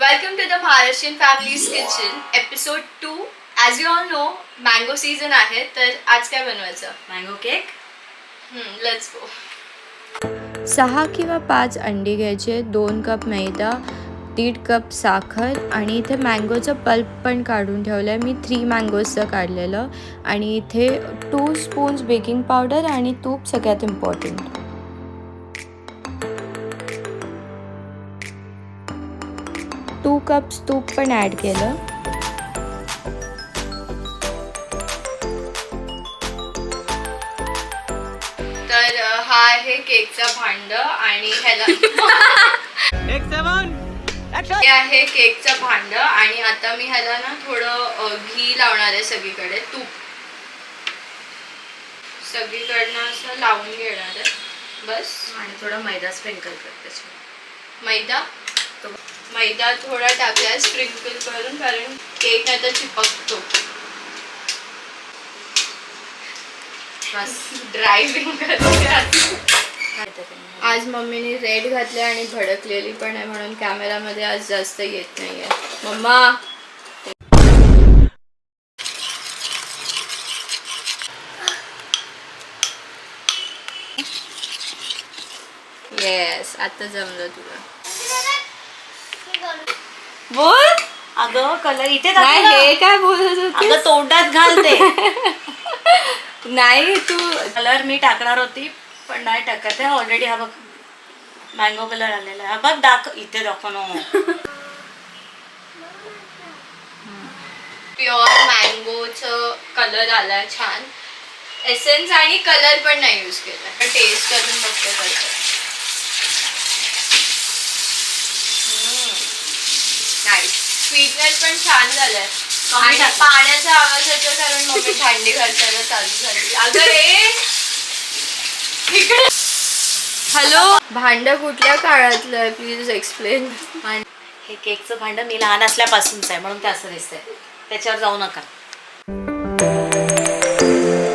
Welcome to the Maharashtrian Family's Kitchen, episode 2. As you all know, mango season आहे तर आज काय बनवायचं? Mango cake. Let's go. 6 किंवा 5 अंडी घ्यायचे, 2 कप मैदा, 1.5 कप साखर आणि इथे मँगोचं पल्प पण काढून ठेवलं आहे. मी 3 मँगोजचं काढलेलं आणि इथे 2 स्पून्स बेकिंग पावडर आणि तूप सगळ्यात इम्पॉर्टंट. टू कप्स तूप पण ॲड केलं. तर हा आहे केकचा भांड आणि ह्याला हे आहे केकचं भांड आणि आता मी ह्याला ना थोडं घी लावणार आहे सगळीकडे, तूप सगळीकडनं असं लावून घेणार आहे बस. आणि थोडा मैदा स्प्रिंकल करते. मैदा थोडा टाकलाय स्प्रिंकल करून, कारण केक नाही तर चिपकतो. ड्रायव्हिंग आज मम्मीने रेड घातले आणि भडकलेली पण आहे म्हणून कॅमेरामध्ये आज जास्त येत नाहीये. मम्मा येस, आता जमलं तुला. बोल. अगं कलर इथे नाही, हे काय बोलत होते? अगं तोंडात घालते. नाही तू कलर मी टाकणार होती पण नाही टाकत आहे ऑलरेडी. हा बघ मँगो कलर आलेला आहे. हा बघ इथे दाखव ना. प्युअर मँगोचं कलर आलाय छान. एसेन्स आणि कलर पण नाही यूज केला. टेस्ट करून बघते कसं. नाईस. स्वीटनेस पण छान झालंय आणि पाण्याचा आवाज येतो कारण मम्मी भांडी घासायला चालू झाली. अगं हे हॅलो, भांड कुठल्या काळातलं आहे प्लीज एक्सप्लेन. हे केकचं भांड मी लहान असल्यापासूनच आहे म्हणून ते असं दिसतंय. त्याच्यावर जाऊ नका.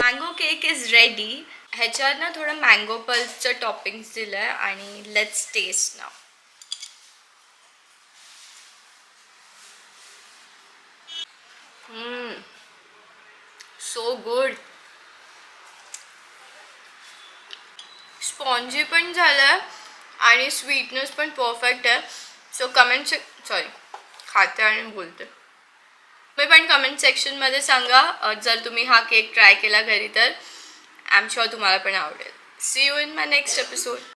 Mango cake is ready. ह्याच्यावर ना थोडं मँगो पल्पचं टॉपिंग्स दिलंय आणि let's taste now. So good. Spongy पण झालं आणि स्वीटनेस पण परफेक्ट आहे. सो खाते आणि बोलते मी पण कमेंट सेक्शनमध्ये सांगा जर तुम्ही हा केक ट्राय केला घरी तर आय एम शुअर तुम्हाला पण आवडेल. See you in my next episode.